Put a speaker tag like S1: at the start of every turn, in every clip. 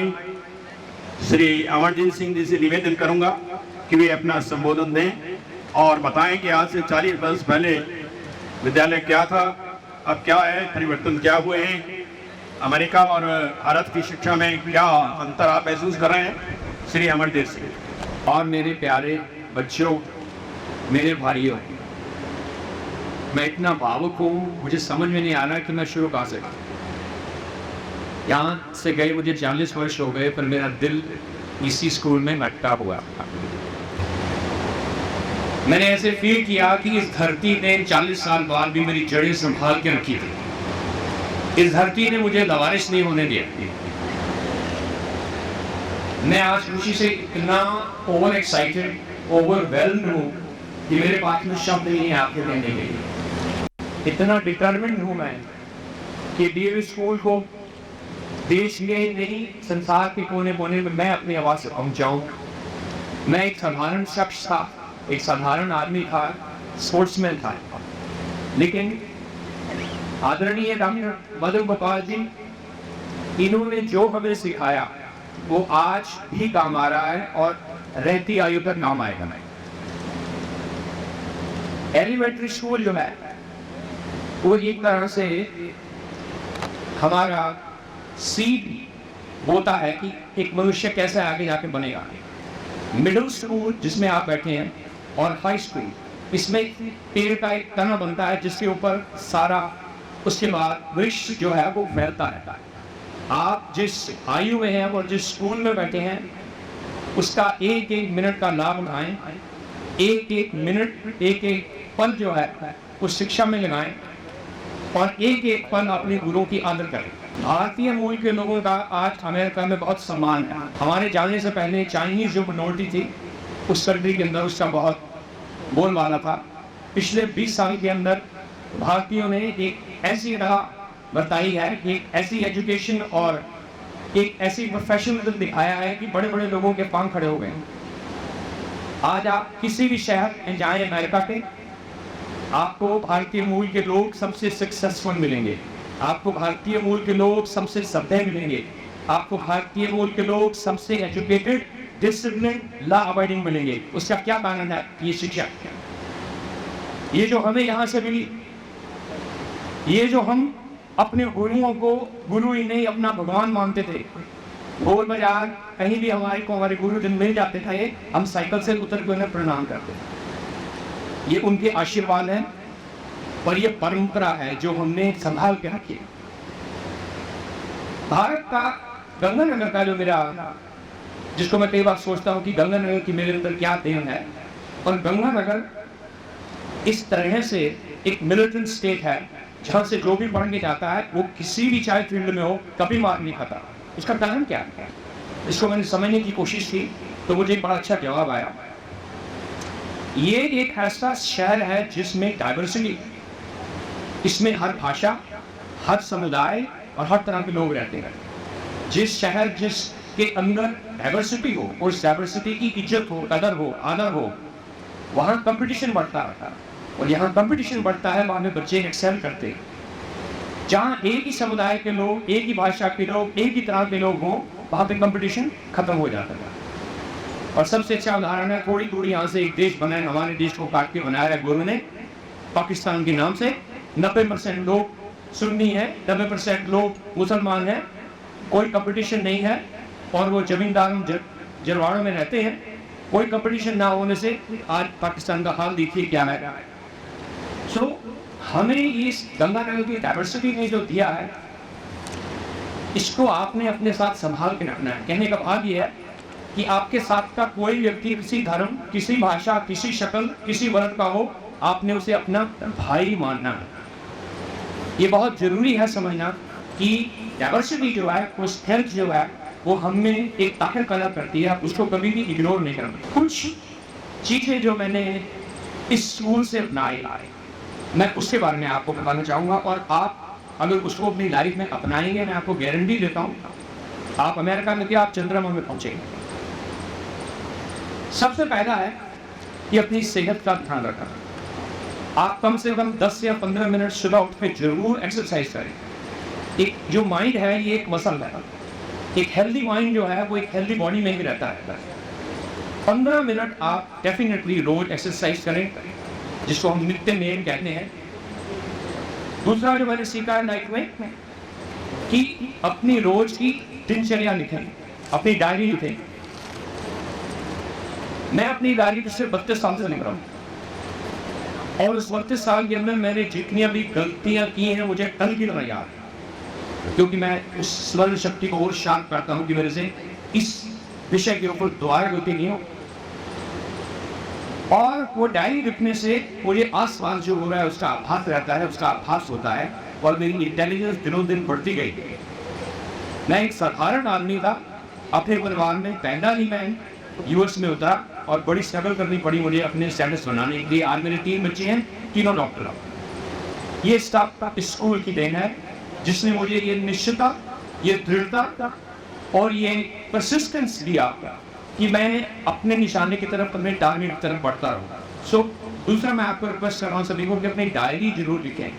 S1: भाई श्री अमरजीत सिंह जी से निवेदन करूंगा कि वे अपना संबोधन दें और बताएं कि आज से 40 वर्ष पहले विद्यालय क्या था, अब क्या है, परिवर्तन क्या हुए हैं, अमेरिका और भारत की शिक्षा में क्या अंतर आप महसूस कर रहे हैं। श्री अमरजीत सिंह।
S2: और मेरे प्यारे बच्चों, मेरे भाइयों, मैं इतना भावुक हूँ, मुझे समझ में नहीं आ रहा कि मैं शुरू कहाँ से। यहाँ से गए मुझे 40 वर्ष हो गए, पर मेरा दिल इसी स्कूल में अटका हुआ। मैंने ऐसे फील किया कि इस धरती ने 40 साल बाद भी मेरी जड़ें संभाल के रखी थी। इस धरती ने मुझे लवारिस नहीं होने दिया। मैं आज खुशी से इतना ओवर एक्साइटेड, ओवरवेल्म्ड हूँ कि मेरे पास में शब्द नहीं है आपके देने के लिए। इतना डिटरमिन्ड हूँ मैं कि डीएवी स्कूल को देश के नहीं संसार के कोने कोने में मैं अपनी आवाज़ से पहुँचाऊँ। मैं एक साधारण शख्स था, एक साधारण आदमी था, स्पोर्ट्समैन था, लेकिन आदरणीय डॉक्टर मदन गोपाल जी, इन्होंने जो हमें सिखाया वो आज भी काम आ रहा है और रहती आयु तक काम आएगा। एलिमेंट्री स्कूल जो है वो एक तरह से हमारा सीड होता है कि एक मनुष्य कैसे आगे जाके बनेगा। मिडिल स्कूल जिसमें आप बैठे हैं और हाई स्कूल, इसमें पेड़ का एक तना बनता है जिसके ऊपर सारा उसके बाद वृक्ष जो है वो फैलता रहता है। आप जिस आयु में हैं और जिस स्कूल में बैठे हैं उसका एक एक मिनट का लाभ उठाएं, एक एक मिनट, एक एक पल जो है उस शिक्षा में लगाएं और एक एक पल अपने गुरुओं की आदर करें। भारतीय मूल के लोगों का आज अमेरिका में बहुत सम्मान है। हमारे जाने से पहले चाइनीज जो मिनोरिटी थी उस कंट्री के अंदर उसका बहुत बोलबाला था। पिछले 20 साल के अंदर भारतीयों ने एक ऐसी राह बताई है, एक ऐसी एजुकेशन और एक ऐसी प्रोफेशनलिज्म दिखाया है कि बड़े बड़े लोगों के पांव खड़े हो गए। आज आप किसी भी शहर में जाएं अमेरिका के, आपको भारतीय मूल के लोग सबसे सक्सेसफुल मिलेंगे, आपको भारतीय मूल के लोग सबसे सभ्य मिलेंगे, आपको भारतीय मूल के लोग सबसे एजुकेटेड, डिसिप्लिन, लॉ अबाइडिंग मिलेंगे। उसका क्या कारण है? ये शिक्षा। ये जो हमें यहाँ से मिली, ये जो हम अपने गुरुओं को गुरु ही नहीं अपना भगवान मानते थे। भोर बाजार कहीं भी हमारे गुरुजन मिल जाते थे, हम साइकिल से उतर के उन्हें प्रणाम करते थे। ये उनके आशीर्वाद है और ये परंपरा है जो हमने संभाल के रखी। भारत का गंगानगर का जो मेरा, जिसको मैं कई बार सोचता हूँ कि गंगानगर की मेरे अंदर क्या देन है, और गंगानगर इस तरह से एक मिलिटेंट स्टेट है जहाँ से जो भी पढ़ के जाता है वो किसी भी चाहे फील्ड में हो कभी मार नहीं खाता। इसका कारण क्या है? इसको मैंने समझने की कोशिश की तो मुझे एक बड़ा अच्छा जवाब आया। ये एक ऐसा शहर है जिसमें डाइवर्सिटी, इसमें हर भाषा, हर समुदाय और हर तरह के लोग रहते हैं। जिस शहर जिसके अंदर डाइवर्सिटी हो, उस डाइवर्सिटी की इज्जत हो, कदर हो, आदर हो, वहाँ कंपटीशन बढ़ता है और यहाँ कंपटीशन बढ़ता है, वहाँ में बच्चे एक्सेल करते हैं। जहाँ एक ही समुदाय के लोग, एक ही भाषा के लोग, एक ही तरह के लोग हों, वहाँ पे कंपटीशन खत्म हो जाता है। और सबसे अच्छा उदाहरण है, थोड़ी दूरी यहाँ से एक देश बना है, हमारे देश को काट के बनाया है गुरु ने, पाकिस्तान के नाम से। 90% लोग सुन्नी हैं, 90% लोग मुसलमान हैं, कोई कंपटीशन नहीं है और वो जमींदार जरवाड़ों में रहते हैं। कोई कंपटीशन ना होने से आज पाकिस्तान का हाल देखिए क्या है। सो हमें इस गंगानगर की डाइवर्सिटी ने जो दिया है, इसको आपने अपने साथ संभाल के रखना है। कहने का भाव ये है कि आपके साथ का कोई व्यक्ति किसी धर्म, किसी भाषा, किसी शक्ल, किसी वर्ण का हो, आपने उसे अपना भाई मानना है। ये बहुत जरूरी है समझना कि डाइवर्सिटी जो है, वो स्ट्रेंथ जो है, वो हमें एक ताकत पैदा करती है, उसको कभी भी इग्नोर नहीं करना। कुछ चीज़ें जो मैंने इस स्कूल से अपनाई मैं उसके बारे में आपको बताना चाहूँगा, और आप अगर उसको अपनी लाइफ में अपनाएंगे, मैं आपको गारंटी देता हूँ आप अमेरिका में क्या, आप चंद्रमा में पहुँचेंगे। सबसे पहला है कि अपनी सेहत का ध्यान रखना। आप कम से कम 10 या 15 मिनट सुबह उठ के जरूर एक्सरसाइज करें। एक जो माइंड है ये एक मसल है, एक हेल्दी माइंड जो है वो एक हेल्दी बॉडी में ही रहता है। 15 मिनट आप डेफिनेटली रोज एक्सरसाइज करें, जिसको हम नित्य नेम कहते हैं। दूसरा जो मैंने सीखा है लाइफ में कि अपनी रोज की दिनचर्या लिखें, अपनी डायरी लिखें। मैं अपनी डायरी पिछले 32 साल से लिख रहा हूँ और उस 32 साल के अंदर मैंने जितनी भी गलतियां की हैं मुझे कल की तरह याद है, क्योंकि मैं उस स्मरण शक्ति को और शांत करता हूँ कि मेरे से इस विषय के ऊपर दोबारा गलती नहीं हो। और वो डायरी लिखने से मुझे आसपास जो हो रहा है उसका आभास रहता है, उसका आभास होता है और मेरी इंटेलिजेंस दिनों दिन बढ़ती गई। मैं एक साधारण आदमी था, अपने परिवार में पहला ही मैं यूएस में उतरा और बड़ी स्ट्रगल करनी पड़ी मुझे अपने स्टेटस बनाने के लिए। आज मेरे 3 बच्चे हैं, तीनों डॉक्टर। ये स्टाफ स्कूल की देन है जिसने मुझे ये निश्चितता, ये दृढ़ता और ये परसिस्टेंस दिया कि मैं अपने निशाने की तरफ, अपने टारगेट की तरफ बढ़ता रहूँ। दूसरा मैं आपको रिक्वेस्ट कर रहा हूँ सभी को कि अपनी डायरी जरूर लिखें।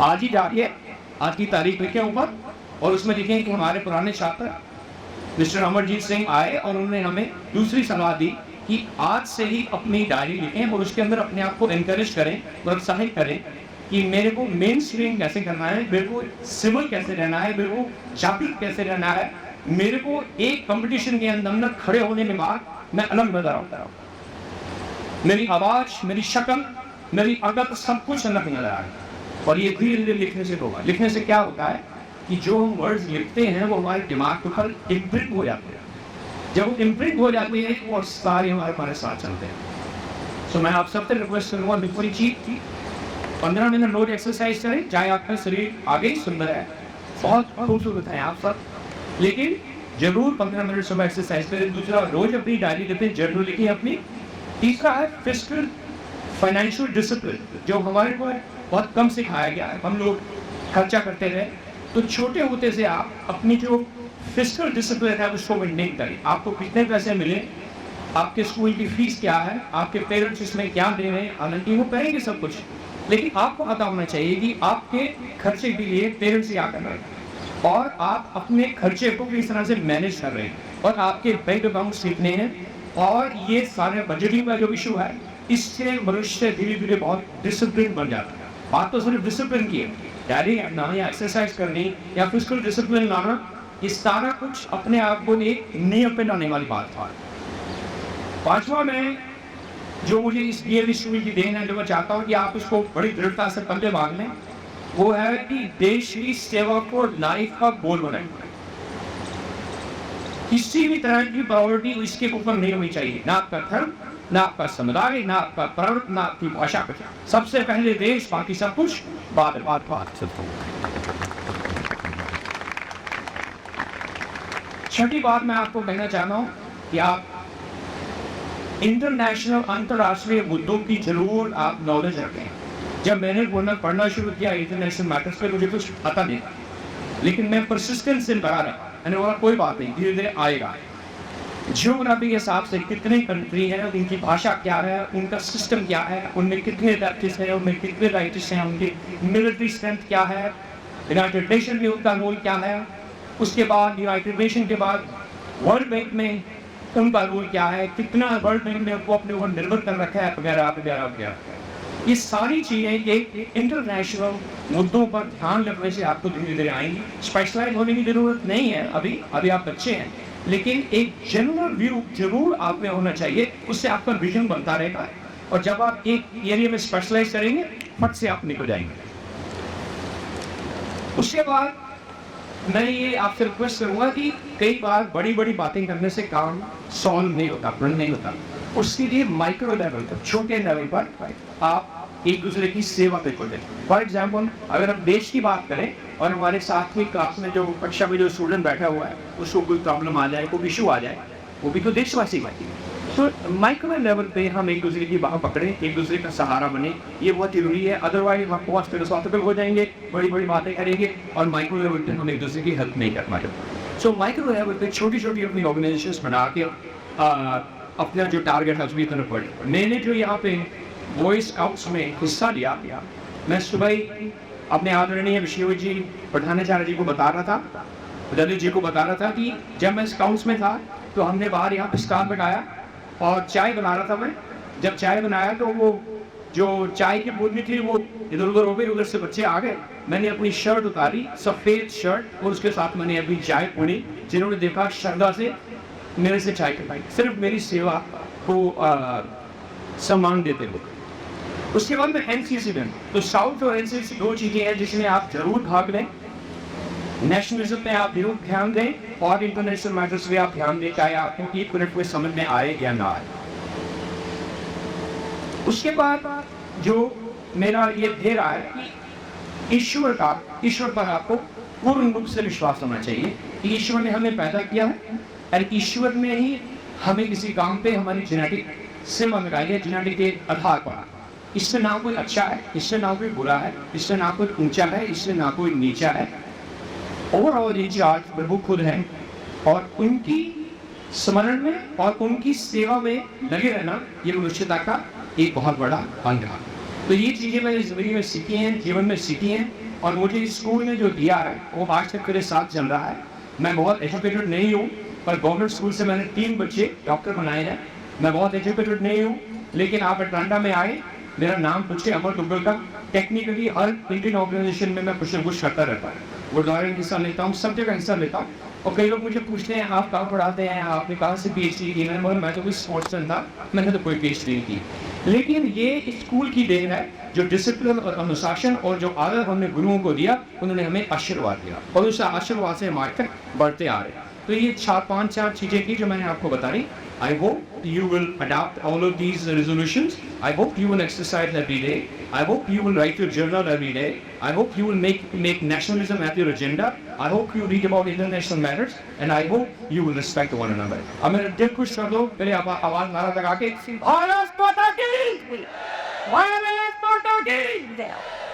S2: आज ही जाइए, आज की तारीख लिखें ऊपर और उसमें लिखें कि हमारे पुराने छात्र मिस्टर अमरजीत सिंह आए और उन्होंने हमें दूसरी सलाह दी कि आज से ही अपनी डायरी लिखें और उसके अंदर अपने आप को एनकरेज करें, प्रोत्साहित करें कि मेरे को मेन स्ट्रीम कैसे करना है, मेरे को सिविल कैसे रहना है, मेरे को जागरूक कैसे रहना है, मेरे को एक कंपटीशन के अंदर खड़े होने के बाद मैं अलग नजर आता हूँ। मेरी आवाज, मेरी शक्ल, मेरी अगत सब कुछ अलग नजर आ रहा है। और ये धीरे धीरे लिखने से होगा। लिखने से क्या होता है कि जो हम वर्ड्स लिखते हैं वो हमारे दिमाग पर इम्प्रिंट हो जाते हैं। जब वो इम्प्रिंट हो जाते हैं वो सारे हमारे साथ चलते हैं। तो मैं आप सबसे रिक्वेस्ट करूँगा, बिल्कुल चीज 15 मिनट रोज एक्सरसाइज करें, चाहे आपका शरीर आगे ही सुंदर है, बहुत खूबसूरत है आप सब, लेकिन जरूर 15 मिनट सुबह एक्सरसाइज करें। दूसरा, रोज अपनी डायरी लिखें, जरूर लिखिए अपनी। तीसरा है फिस्कल फाइनेंशियल डिसिप्लिन, जो हमारे को बहुत कम सिखाया गया है। हम लोग खर्चा करते रहे, तो छोटे होते से आप अपनी जो फिस्कल डिसिप्लिन है उसको मेंटेन करें। आपको कितने पैसे मिले, आपके स्कूल की फीस क्या है, आपके पेरेंट्स इसमें क्या दे रहे हैं, हालांकि वो करेंगे सब कुछ, लेकिन आपको पता होना चाहिए कि आपके खर्चे के लिए पेरेंट्स क्या कर रहे हैं और आप अपने खर्चे को किस तरह से मैनेज कर रहे हैं और आपके बैंक अकाउंट सीखने हैं। और ये सारे बजटिंग का जो इशू है, इससे मनुष्य धीरे धीरे बहुत डिसिप्लिन बन जाता है। बात तो सिर्फ डिसिप्लिन की है, डायरी रखना या एक्सरसाइज करनी या फिजिकल डिसिप्लिन लाना, ये सारा कुछ अपने आप को एक नियम पे लाने वाली बात है। पांचवा, मैं जो मुझे इस स्कूल की देन है, जो मैं चाहता हूँ कि आप इसको बड़ी दृढ़ता से पल्ले बांध लें, वो है कि देश की सेवा को लाइफ का गोल बनाएं। किसी भी तरह की प्रायोरिटी इसके ऊपर नहीं होनी चाहिए, ना आपका धर्म, ना आपका समुदाय, ना आपका प्रांत, ना आपकी भाषा। सबसे पहले देश, बाकी सब कुछ बाद में। छठी बात मैं आपको कहना चाहता हूँ कि आप इंटरनेशनल, अंतरराष्ट्रीय मुद्दों की जरूर आप नॉलेज रखें। जब मैंने पढ़ना शुरू किया इंटरनेशनल मैटर्स पे, मुझे कुछ पता नहीं था, लेकिन मैं परसिस्टेंस से लगा रहा। मैंने बोला कोई बात नहीं, धीरे धीरे आएगा। जियोग्राफी के हिसाब से कितने कंट्री हैं, उनकी भाषा क्या है, उनका सिस्टम क्या है, उनमें कितने बैप्टिस्ट हैं, उनमें कितने राइटिस्ट हैं, उनकी मिलिट्री स्ट्रेंथ क्या है, यूनाइटेड नेशन में उनका रोल क्या है, उसके बाद यूनाइटेड नेशन के बाद वर्ल्ड बैंक में उनका रोल क्या है, कितना वर्ल्ड बैंक ने उनको अपने ऊपर निर्भर कर रखा है, वगैरह वगैरह वगैरह। ये सारी चीज़ें एक इंटरनेशनल मुद्दों पर ध्यान रखने से आपको धीरे धीरे आएंगी। स्पेशलाइज होने की जरूरत नहीं है, अभी आप बच्चे हैं, लेकिन एक जनरल व्यू जरूर आप में होना चाहिए, उससे आपका विजन बनता रहेगा। और जब आप एक एरिया में स्पेशलाइज करेंगे, फट से आप निकल जाएंगे। उसके बाद मैं ये आपसे रिक्वेस्ट करूँगा कि कई बार बड़ी बड़ी बातें करने से काम सॉल्व नहीं होता, प्रण नहीं होता। उसके लिए माइक्रो लेवल पर, छोटे लेवल पर आप एक दूसरे की सेवा पे को दें। फॉर एग्जाम्पल, अगर हम देश की बात करें और हमारे साथ में क्लास में जो कक्षा में जो स्टूडेंट बैठा हुआ है, उसको कोई प्रॉब्लम आ जाए, कोई इशू आ जाए, वो भी तो देशवासी है। तो माइक्रो लेवल पे हम एक दूसरे की बात पकड़े, एक दूसरे का सहारा बने, ये बहुत जरूरी है। अदरवाइज हम बहुत फिलोसॉफिकल हो जाएंगे, बड़ी बड़ी बातें करेंगे और माइक्रो लेवल पे हम एक दूसरे की हेल्प नहीं कर पाएंगे। सो माइक्रो लेवल पे छोटी छोटी अपनी ऑर्गेनाइजेशन बना के अपना जो टारगेट है उसकी तरफ बढ़े। मैंने जो यहाँ पे बॉय स्काउट्स में हिस्सा लिया, मैं सुबह ही अपने आदरणीय विश्वजी प्रधानाचार्य जी को बता रहा था ललित जी को बता रहा था कि जब मैं स्काउट्स में था तो हमने बाहर यहाँ पे स्टाफ लगाया और चाय बना रहा था मैं। जब चाय बनाया तो वो जो चाय की बूंदी थी वो इधर उधर हो गई, उधर से बच्चे आ गए। मैंने अपनी शर्ट उतारी, सफ़ेद शर्ट, और उसके साथ मैंने अपनी चाय पुनी। जिन्होंने देखा श्रद्धा से मेरे से चाय कटाई, सिर्फ मेरी सेवा को सम्मान देते हुए। उसके बाद में एनसीसी में, तो साउथ और एनसीसी दो चीज़ें हैं जिसमें आप जरूर भाग लें। नेशनलिज्म में आप जरूर ध्यान दें और इंटरनेशनल मैटर्स में आप ध्यान दें, चाहे आपको 1 मिनट में समझ में आए या ना आए। उसके बाद जो मेरा ये दे रहा है कि ईश्वर पर आपको पूर्ण रूप से विश्वास होना चाहिए कि ईश्वर ने हमें पैदा किया है और ईश्वर ने ही हमें किसी काम पे हमारी जेनेटिक सिम लगाई है, जेनेटिक के आधार पर। इससे ना कोई अच्छा है, इससे ना कोई बुरा है, इससे ना कोई ऊंचा है, इससे ना कोई नीचा है। ओवरऑल ये आज प्रभु खुद हैं और उनकी स्मरण में और उनकी सेवा में लगे रहना ये मनुष्यता का एक बहुत बड़ा अंग है। तो ये चीज़ें मैंने ज़िंदगी में सीखी हैं, जीवन में सीखी हैं, और मुझे इस स्कूल ने जो दिया है वो आज तक मेरे साथ चल रहा है। मैं बहुत एजुकेटेड नहीं हूँ, पर गवर्नमेंट स्कूल से मैंने 3 बच्चे डॉक्टर बनाए हैं। मैं बहुत एजुकेटेड नहीं हूँ, लेकिन आप अटलांटा में आए, मेरा नाम पूछे अमर दुग्गल का, टेक्निकली हर इंडियन ऑर्गेनाइजेशन में मैं कुछ न कुछ करता रहता है। गुरुद्वारे में हिस्सा लेता हूँ, सब जगह हिस्सा लेता हूँ। और कई लोग मुझे पूछते हैं आप कहाँ पढ़ाते हैं, आपने कहाँ से PhD की? मैं तो कोई स्पोर्ट्समैन था, मैंने तो कोई PhD नहीं की। लेकिन ये स्कूल की देन है, जो डिसिप्लिन और अनुशासन और जो आदर हमने गुरुओं को दिया, उन्होंने हमें आशीर्वाद दिया और उस आशीर्वाद से हम आज तक बढ़ते आ रहे हैं। तो ये 4 चीज़ें की जो मैंने आपको बताई। I hope you will adopt all of these resolutions. I hope you will exercise every day. I hope you will write your journal every day. I hope you will make nationalism at your agenda. I hope you read about international matters, and I hope you will respect one another. अब मेरा दिल खुश कर दो, मेरे आवाज़ नारा लगा के भारत माता की, भारत माता की।